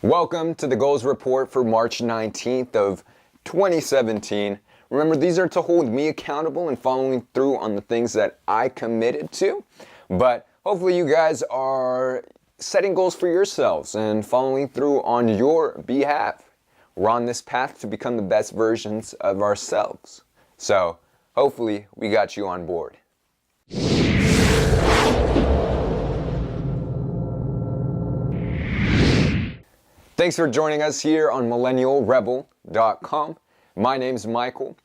Welcome to the Goals Report for March 19th of 2017. Remember, these are to hold me accountable and following through on the things that I committed to. But hopefully you guys are setting goals for yourselves and following through on your behalf. We're on this path to become the best versions of ourselves. So hopefully we got you on board. Thanks for joining us here on millennialrebel.com. My name's Michael.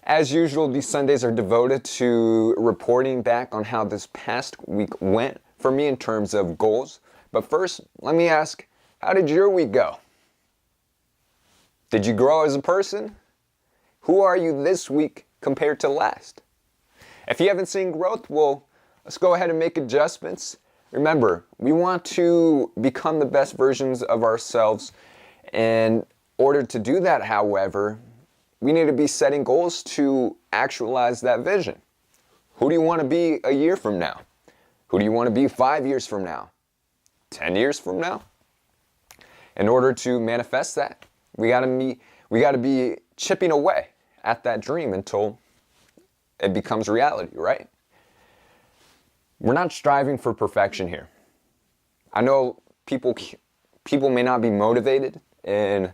As usual, these Sundays are devoted to reporting back on how this past week went for me in terms of goals. But first, let me ask, how did your week go? Did you grow as a person? Who are you this week compared to last? If you haven't seen growth, well, let's go ahead and make adjustments. Remember, we want to become the best versions of ourselves. In order to do that, however, we need to be setting goals to actualize that vision. Who do you want to be a year from now? Who do you want to be 5 years from now? 10 years from now? In order to manifest that, we got to be chipping away at that dream until it becomes reality, right? We're not striving for perfection here. I know people may not be motivated in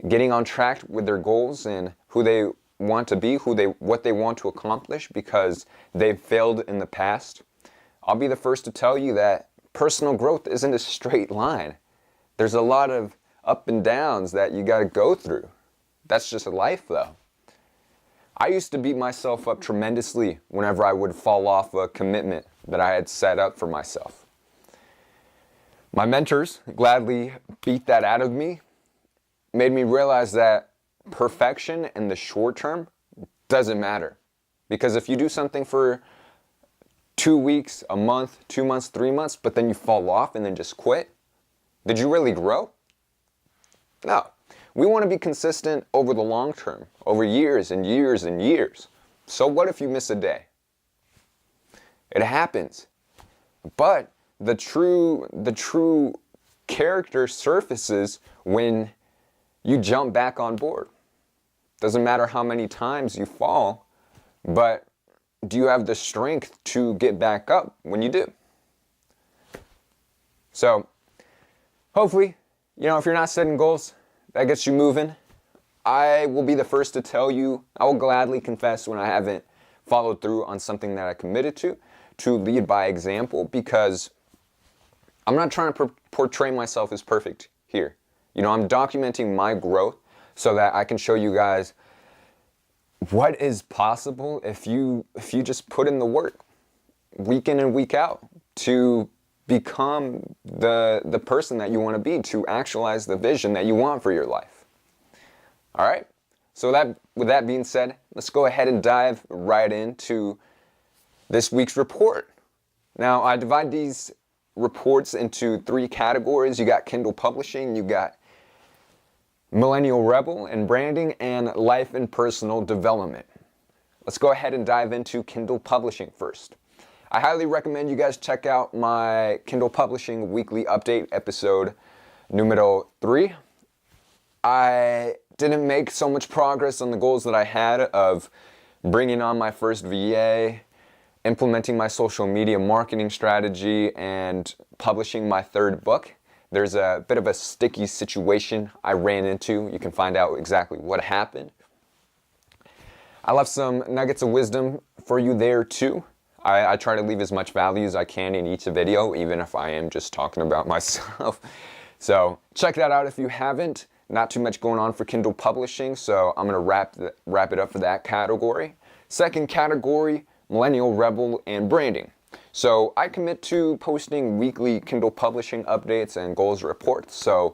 getting on track with their goals and who they want to be, what they want to accomplish because they've failed in the past. I'll be the first to tell you that personal growth isn't a straight line. There's a lot of up and downs that you got to go through. That's just life, though. I used to beat myself up tremendously whenever I would fall off a commitment that I had set up for myself. My mentors gladly beat that out of me, made me realize that perfection in the short term doesn't matter. Because if you do something for 2 weeks, a month, 2 months, 3 months, but then you fall off and then just quit, did you really grow? No. We want to be consistent over the long term, over years and years and years. So what if you miss a day? It happens. But the true character surfaces when you jump back on board. Doesn't matter how many times you fall, but do you have the strength to get back up when you do? So hopefully, if you're not setting goals, that gets you moving. I will be the first to tell you, I will gladly confess when I haven't followed through on something that I committed to lead by example, because I'm not trying to portray myself as perfect here. I'm documenting my growth so that I can show you guys what is possible if you just put in the work week in and week out to become the person that you want to be, to actualize the vision that you want for your life. All right? So with that being said, let's go ahead and dive right into this week's report. Now, I divide these reports into 3 categories. You got Kindle Publishing, you got Millennial Rebel and Branding, and Life and Personal Development. Let's go ahead and dive into Kindle Publishing first. I highly recommend you guys check out my Kindle Publishing Weekly Update episode numero 3. I didn't make so much progress on the goals that I had of bringing on my first VA, implementing my social media marketing strategy, and publishing my 3rd book. There's a bit of a sticky situation I ran into. You can find out exactly what happened. I left some nuggets of wisdom for you there too. I try to leave as much value as I can in each video, even if I am just talking about myself. So check that out if you haven't. Not too much going on for Kindle Publishing, so I'm going to wrap it up for that category. Second category, Millennial Rebel and Branding. So I commit to posting weekly Kindle Publishing updates and goals reports. So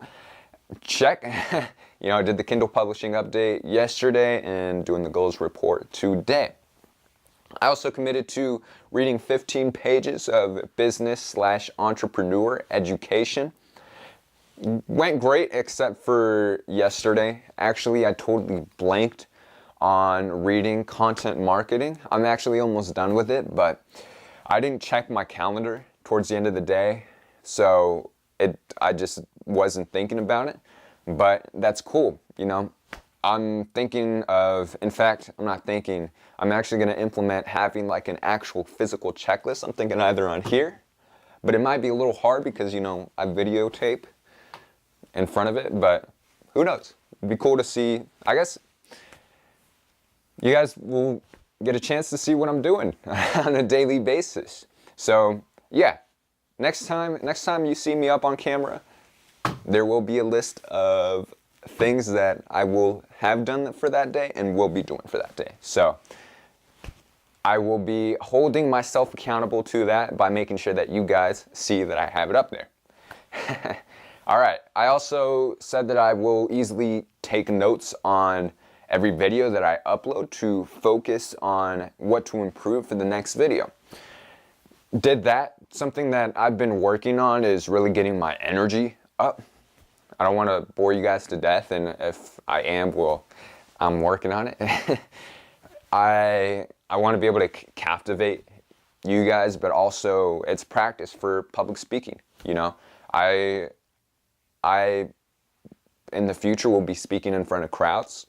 check. I did the Kindle Publishing update yesterday and doing the goals report today. I also committed to reading 15 pages of business/entrepreneur education. Went great except for yesterday. Actually, I totally blanked on reading content marketing. I'm actually almost done with it, but I didn't check my calendar towards the end of the day. So I just wasn't thinking about it, but that's cool. You know, I'm thinking of, in fact, I'm not thinking, I'm actually going to implement having like an actual physical checklist. I'm thinking either on here, but it might be a little hard because, you know, I videotape in front of it, but who knows? It'd be cool to see. I guess you guys will get a chance to see what I'm doing on a daily basis. So yeah, next time you see me up on camera, there will be a list of things that I will have done for that day and will be doing for that day. So I will be holding myself accountable to that by making sure that you guys see that I have it up there. All right, I also said that I will easily take notes on every video that I upload to focus on what to improve for the next video. Did that. Something that I've been working on is really getting my energy up. I don't want to bore you guys to death, and if I am, well, I'm working on it. I want to be able to captivate you guys, but also it's practice for public speaking. You know, I in the future will be speaking in front of crowds,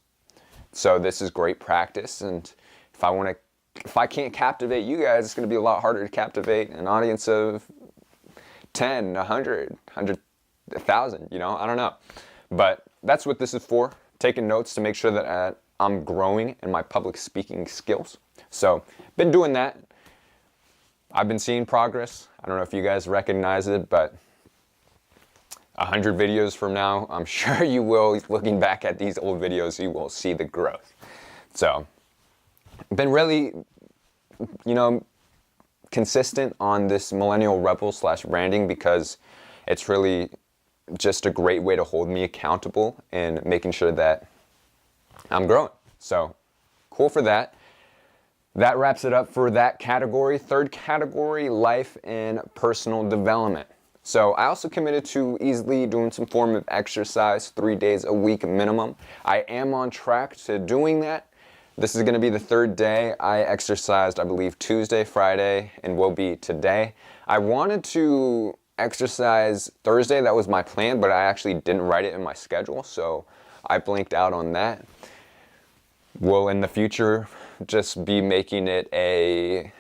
so this is great practice. And if I can't captivate you guys, it's going to be a lot harder to captivate an audience of 10, 100, 1,000. You know, I don't know, but that's what this is for. Taking notes to make sure that I'm growing in my public speaking skills. So been doing that. I've been seeing progress. I don't know if you guys recognize it, but 100 videos from now, I'm sure you will, looking back at these old videos, you will see the growth. So, been really, you know, consistent on this Millennial Rebel / branding because it's really just a great way to hold me accountable and making sure that I'm growing. So, cool for that. That wraps it up for that category. Third category, life and personal development. So I also committed to easily doing some form of exercise 3 days a week minimum. I am on track to doing that. This is going to be the third day. I exercised, I believe, Tuesday, Friday, and will be today. I wanted to exercise Thursday. That was my plan, but I actually didn't write it in my schedule, so I blinked out on that. Will in the future just be making it a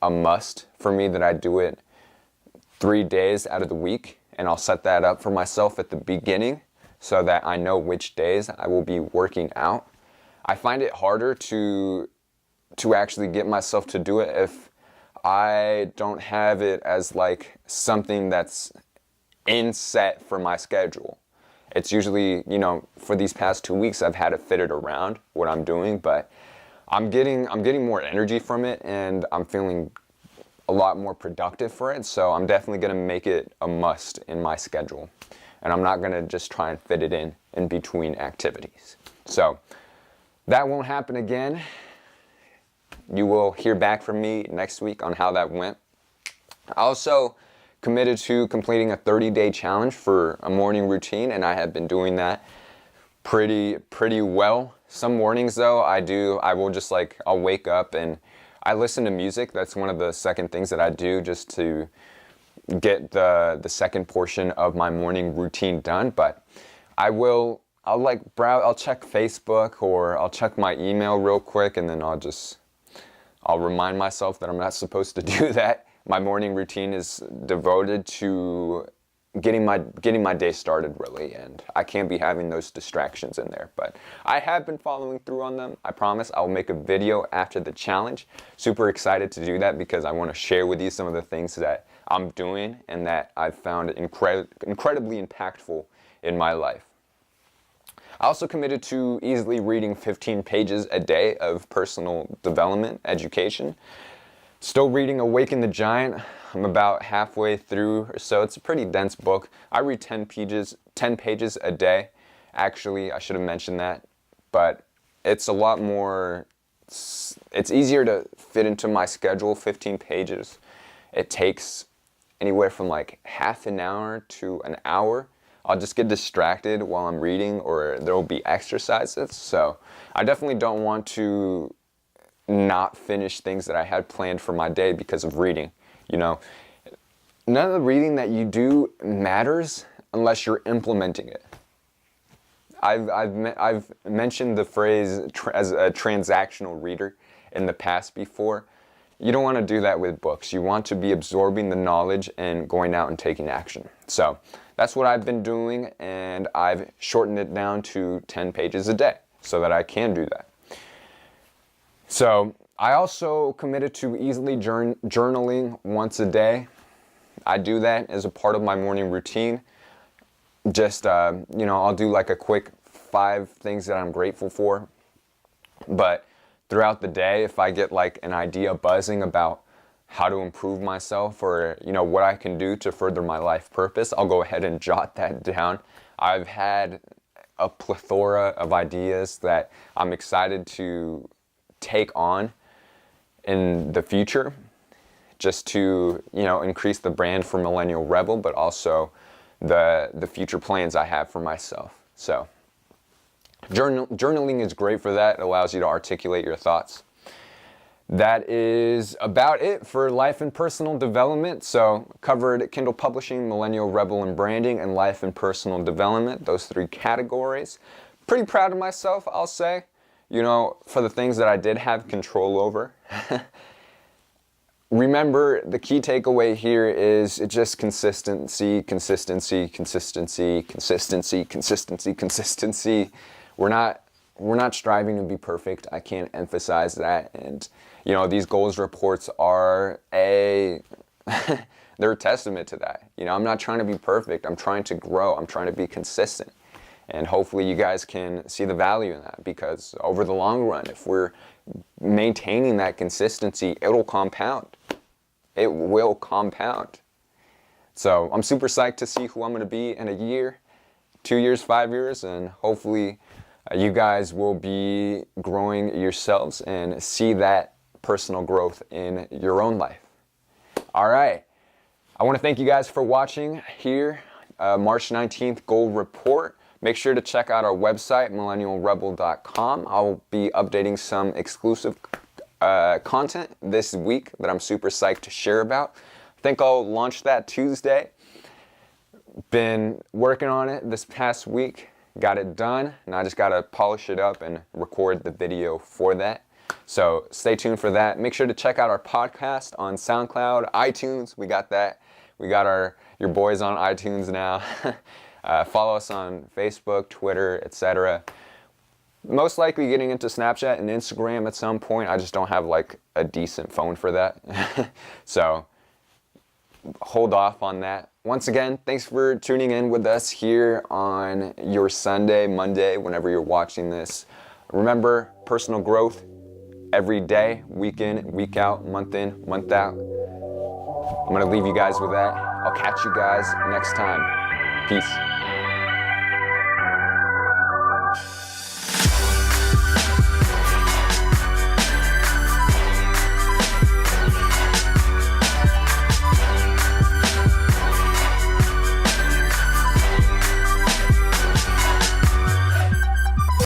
must for me that I do it 3 days out of the week, and I'll set that up for myself at the beginning so that I know which days I will be working out. I find it harder to actually get myself to do it if I don't have it as like something that's in set for my schedule. It's usually, you know, for these past 2 weeks I've had it fitted around what I'm doing, but I'm getting more energy from it, and I'm feeling a lot more productive for it. So I'm definitely going to make it a must in my schedule, and I'm not going to just try and fit it in between activities. So that won't happen again. You will hear back from me next week on how that went. I also committed to completing a 30-day challenge for a morning routine, and I have been doing that pretty well. Some mornings though, I'll wake up and I listen to music. That's one of the second things that I do just to get the second portion of my morning routine done. But I'll check Facebook, or I'll check my email real quick, and then I'll remind myself that I'm not supposed to do that. My morning routine is devoted to getting my day started, really, and I can't be having those distractions in there. But I have been following through on them. I promise I'll make a video after the challenge. Super excited to do that because I want to share with you some of the things that I'm doing and that I've found incredibly impactful in my life. I also committed to easily reading 15 pages a day of personal development education. Still reading Awaken the Giant. I'm about halfway through or so. It's a pretty dense book. I read 10 pages a day. Actually, I should have mentioned that, but it's a lot more, it's easier to fit into my schedule. 15 pages. It takes anywhere from like half an hour to an hour. I'll just get distracted while I'm reading, or there will be exercises. So I definitely don't want to not finish things that I had planned for my day because of reading. You know, none of the reading that you do matters unless you're implementing it. I've mentioned the phrase as a transactional reader in the past before. You don't want to do that with books. You want to be absorbing the knowledge and going out and taking action. So that's what I've been doing, and I've shortened it down to 10 pages a day so that I can do that. So I also committed to easily journaling once a day. I do that as a part of my morning routine. Just, I'll do like a quick 5 things that I'm grateful for. But throughout the day, if I get like an idea buzzing about how to improve myself or, what I can do to further my life purpose, I'll go ahead and jot that down. I've had a plethora of ideas that I'm excited to take on in the future, just to, increase the brand for Millennial Rebel, but also the future plans I have for myself. So journaling is great for that. It allows you to articulate your thoughts. That is about it for life and personal development. So covered Kindle publishing, Millennial Rebel and branding, and life and personal development, those 3 categories. Pretty proud of myself, I'll say, for the things that I did have control over. Remember, the key takeaway here is just consistency. We're not striving to be perfect. I can't emphasize that. And, these goals reports are they're a testament to that. I'm not trying to be perfect. I'm trying to grow. I'm trying to be consistent. And hopefully you guys can see the value in that, because over the long run, if we're maintaining that consistency, it'll compound. It will compound. So I'm super psyched to see who I'm going to be in a year, 2 years, 5 years, and hopefully you guys will be growing yourselves and see that personal growth in your own life. All right. I want to thank you guys for watching here, March 19th Goal Report. Make sure to check out our website, millennialrebel.com. I'll be updating some exclusive content this week that I'm super psyched to share about. I think I'll launch that Tuesday. Been working on it this past week. Got it done. Now I just got to polish it up and record the video for that. So stay tuned for that. Make sure to check out our podcast on SoundCloud, iTunes. We got that. We got your boys on iTunes now. Follow us on Facebook, Twitter, etc. Most likely getting into Snapchat and Instagram at some point. I just don't have like a decent phone for that. So hold off on that. Once again, thanks for tuning in with us here on your Sunday, Monday, whenever you're watching this. Remember, personal growth every day, week in, week out, month in, month out. I'm going to leave you guys with that. I'll catch you guys next time. Peace.